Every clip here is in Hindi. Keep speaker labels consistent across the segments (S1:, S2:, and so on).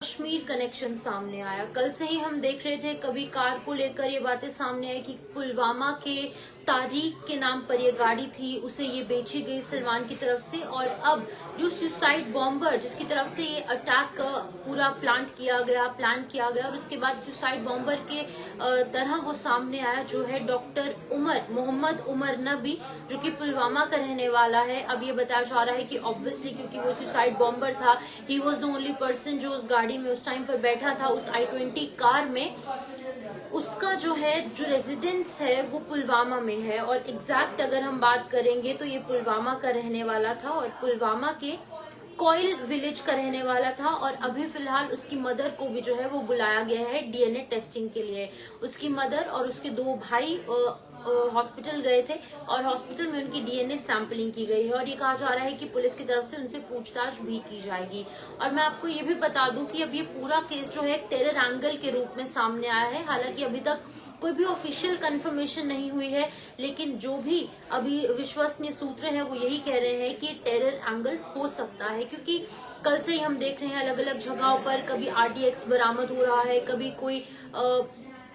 S1: कश्मीर कनेक्शन सामने आया। कल से ही हम देख रहे थे, कभी कार को लेकर ये बातें सामने आई कि पुलवामा के तारीख के नाम पर ये गाड़ी थी, उसे ये बेची गई सलमान की तरफ से, और अब जो सुसाइड बॉम्बर जिसकी तरफ से ये अटैक पूरा प्लान किया गया और उसके बाद सुसाइड बॉम्बर के तरह वो सामने आया, जो है डॉक्टर उमर, मोहम्मद उमर नबी, जो कि पुलवामा का रहने वाला है। अब ये बताया जा रहा है कि ऑब्वियसली क्योंकि वो सुसाइड बॉम्बर था, he was the only person जो उस गाड़ी में उस टाइम पर बैठा था, उस I-20 कार में, उसका जो रेजिडेंस है वो पुलवामा में है। और एग्जैक्ट अगर हम बात करेंगे तो ये पुलवामा का रहने वाला था और पुलवामा के कोयल विलेज का रहने वाला था। और अभी फिलहाल उसकी मदर को भी जो है वो बुलाया गया है DNA टेस्टिंग के लिए। उसकी मदर और उसके 2 भाई हॉस्पिटल गए थे और हॉस्पिटल में उनकी DNA सैंपलिंग की गई है और ये कहा जा रहा है कि पुलिस की तरफ से उनसे पूछताछ भी की जाएगी। और मैं आपको ये भी बता दूं कि अब ये पूरा केस जो है एक टेरर एंगल के रूप में सामने आया है। हालांकि अभी तक कोई भी ऑफिशियल कंफर्मेशन नहीं हुई है, लेकिन जो भी अभी विश्वसनीय सूत्र हैं वो यही कह रहे हैं कि टेरर एंगल हो सकता है, क्योंकि कल से ही हम देख रहे हैं अलग अलग जगहों पर कभी RTX बरामद हो रहा है, कभी कोई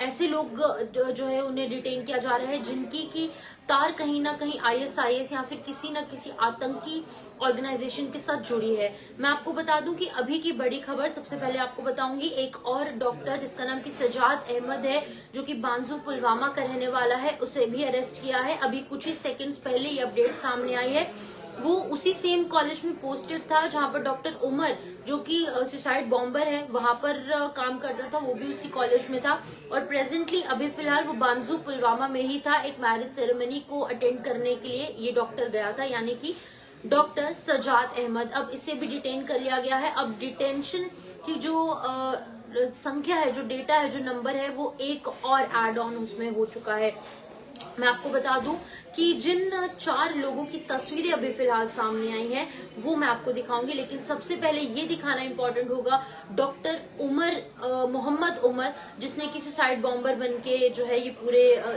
S1: ऐसे लोग जो है उन्हें डिटेन किया जा रहा है जिनकी की तार कहीं ना कहीं ISIS या फिर किसी न किसी आतंकी ऑर्गेनाइजेशन के साथ जुड़ी है। मैं आपको बता दूं कि अभी की बड़ी खबर सबसे पहले आपको बताऊंगी, एक और डॉक्टर जिसका नाम की सजाद अहमद है, जो कि बांजू पुलवामा का रहने वाला है, उसे भी अरेस्ट किया है। अभी कुछ ही सेकंड्स पहले ये अपडेट सामने आई है। वो उसी सेम कॉलेज में पोस्टेड था जहां पर डॉक्टर उमर, जो कि सुसाइड बॉम्बर है, वहां पर काम करता था, वो भी उसी कॉलेज में था। और प्रेजेंटली अभी फिलहाल वो बांजू पुलवामा में ही था, एक मैरिज सेरेमनी को अटेंड करने के लिए ये डॉक्टर गया था, यानी कि डॉक्टर सजाद अहमद। अब इसे भी डिटेन कर लिया गया है। अब डिटेंशन की जो संख्या है, जो डेटा है, जो नंबर है, वो एक और एड ऑन उसमें हो चुका है। मैं आपको बता दूं कि जिन 4 लोगों की तस्वीरें अभी फिलहाल सामने आई हैं वो मैं आपको दिखाऊंगी, लेकिन सबसे पहले ये दिखाना इंपॉर्टेंट होगा डॉक्टर उमर, मोहम्मद उमर, जिसने कि सुसाइड बॉम्बर बनके जो है ये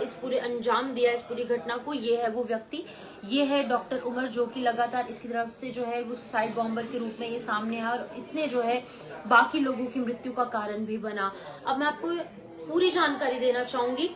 S1: इस पूरे अंजाम दिया, इस पूरी घटना को। ये है वो व्यक्ति, ये है डॉक्टर उमर, जो कि लगातार इसकी तरफ से जो है वो सुसाइड बॉम्बर के रूप में ये सामने आया और इसने जो है बाकी लोगों की मृत्यु का कारण भी बना। अब मैं आपको पूरी जानकारी देना चाहूंगी।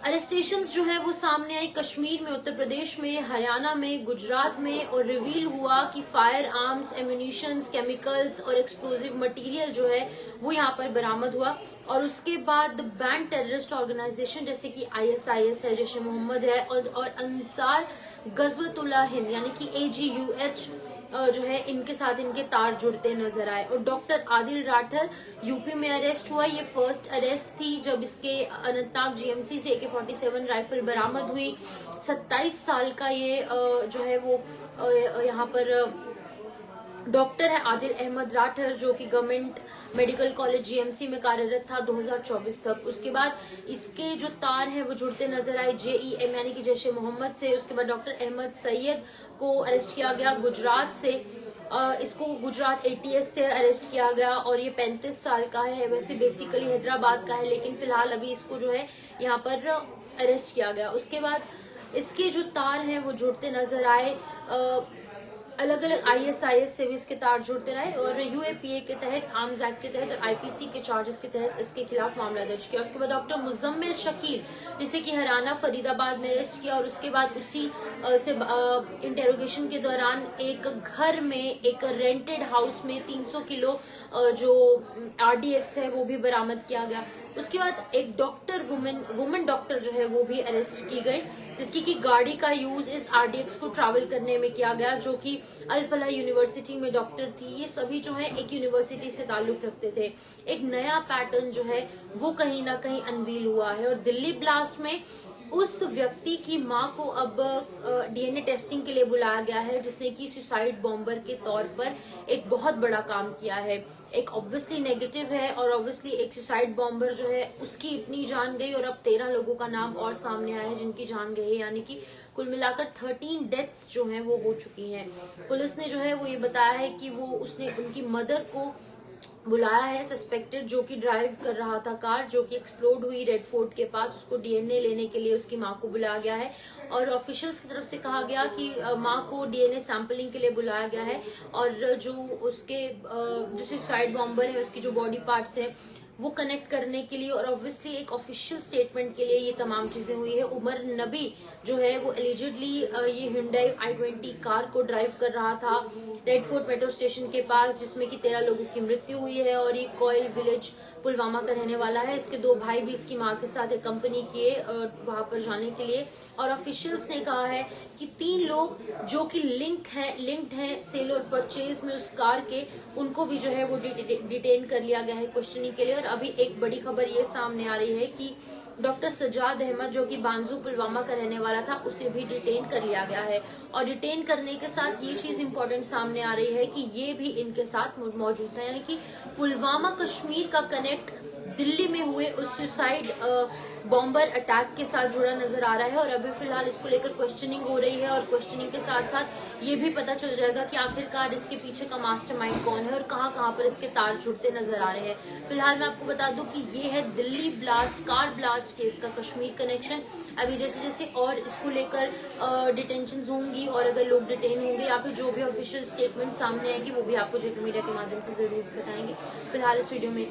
S1: अरेस्टेशंस जो है वो सामने आई कश्मीर में, उत्तर प्रदेश में, हरियाणा में, गुजरात में, और रिवील हुआ कि फायर आर्म्स, एम्यूनिशंस, केमिकल्स और एक्सप्लोजिव मटेरियल जो है वो यहाँ पर बरामद हुआ। और उसके बाद बैंड टेररिस्ट ऑर्गेनाइजेशन जैसे कि ISIS है, जैश ए मोहम्मद है, और अंसार गजवतुल्लाह हिंद यानी कि AGUH जो है, इनके साथ इनके तार जुड़ते नजर आए। और डॉक्टर आदिल राठर यूपी में अरेस्ट हुआ। ये फर्स्ट अरेस्ट थी जब इसके अनंतनाग GMC से AK-47 राइफल बरामद हुई। 27 साल का ये जो है वो यहाँ पर डॉक्टर है आदिल अहमद राठर, जो कि गवर्नमेंट मेडिकल कॉलेज GMC में कार्यरत था 2024 तक। उसके बाद इसके जो तार हैं वो जुड़ते नजर आए JEM यानी कि जैश ए मोहम्मद से। उसके बाद डॉक्टर अहमद सैयद को अरेस्ट किया गया गुजरात से, इसको गुजरात ATS से अरेस्ट किया गया और ये 35 साल का है। वैसे बेसिकली हैदराबाद का है, लेकिन फिलहाल अभी इसको जो है यहाँ पर अरेस्ट किया गया। उसके बाद इसके जो तार हैं वो जुड़ते नजर आए, अलग अलग ISIS से भी इसके तार जुड़ते रहे और UAPA के तहत, आर्म्स एक्ट के तहत और IPC के चार्जेस के तहत इसके खिलाफ मामला दर्ज किया। उसके बाद डॉक्टर मुजम्मिल शकील, जिसे कि हरियाणा फरीदाबाद में अरेस्ट किया और उसके बाद उसी से इंटेरोगेशन के दौरान एक घर में, एक रेंटेड हाउस में 300 किलो जो RDX है वो भी बरामद किया गया। उसके बाद एक डॉक्टर वुमेन डॉक्टर जो है वो भी अरेस्ट की गई, जिसकी की गाड़ी का यूज इस RDX को ट्रैवल करने में किया गया, जो कि अल फलाह यूनिवर्सिटी में डॉक्टर थी। ये सभी जो है एक यूनिवर्सिटी से ताल्लुक रखते थे। एक नया पैटर्न जो है वो कहीं ना कहीं अनवील हुआ है और दिल्ली ब्लास्ट में उस व्यक्ति की मां को अब DNA टेस्टिंग के लिए बुलाया गया है, जिसने कि सुसाइड बॉम्बर के तौर पर एक बहुत बड़ा काम किया है। एक ऑब्वियसली नेगेटिव है और ऑब्वियसली एक सुसाइड बॉम्बर जो है उसकी इतनी जान गई और अब 13 लोगों का नाम और सामने आया है जिनकी जान गई है, यानी कि कुल मिलाकर 13 डेथ्स जो हैं वो हो चुकी हैं। पुलिस ने जो है वो ये बताया है कि वो उसने उनकी मदर को बुलाया है सस्पेक्टेड जो कि ड्राइव कर रहा था कार जो कि एक्सप्लोड हुई रेड फोर्ट के पास। उसको डीएनए लेने के लिए उसकी मां को बुलाया गया है और ऑफिशियल्स की तरफ से कहा गया कि मां को डीएनए सैंपलिंग के लिए बुलाया गया है और जो उसके जो सुसाइड बॉम्बर है उसकी जो बॉडी पार्ट्स है वो कनेक्ट करने के लिए और ऑब्वियसली एक ऑफिशियल स्टेटमेंट के लिए ये तमाम चीजें हुई है। उमर नबी जो है वो एलिजिडली ये Hyundai i20 कार को ड्राइव कर रहा था रेड फोर्ट मेट्रो स्टेशन के पास जिसमें कि 13 लोगों की मृत्यु हुई है और ये कोयल विलेज पुलवामा का रहने वाला है। इसके 2 भाई भी इसकी मां के साथ एक कंपनी किए वहां पर जाने के लिए और ऑफिशियल्स ने कहा है कि 3 लोग जो कि लिंक्ड हैं सेल और परचेज में उस कार के, उनको भी जो है वो डिटेन कर लिया गया है क्वेश्चनिंग के लिए। और अभी एक बड़ी खबर ये सामने आ रही है कि डॉक्टर सजाद अहमद जो कि बांजू पुलवामा का रहने वाला था उसे भी डिटेन कर लिया गया है और डिटेन करने के साथ ये चीज इंपॉर्टेंट सामने आ रही है कि ये भी इनके साथ मौजूद था, यानी कि पुलवामा कश्मीर का कनेक्ट दिल्ली में हुए उस सुसाइड बॉम्बर अटैक के साथ जुड़ा नजर आ रहा है। और अभी फिलहाल इसको लेकर क्वेश्चनिंग हो रही है और क्वेश्चनिंग के साथ साथ ये भी पता चल जाएगा कि आखिरकार इसके पीछे का मास्टरमाइंड कौन है और कहां पर इसके तार जुड़ते नजर आ रहे हैं। फिलहाल मैं आपको बता दूं कि ये है Delhi blast car blast case का कश्मीर कनेक्शन। अभी जैसे जैसे और इसको लेकर डिटेंशन होंगी और अगर लोग डिटेन होंगे या फिर जो भी ऑफिशियल स्टेटमेंट सामने आएंगे वो भी आपको जेके मीडिया के माध्यम से जरूर बताएंगे। फिलहाल इस वीडियो में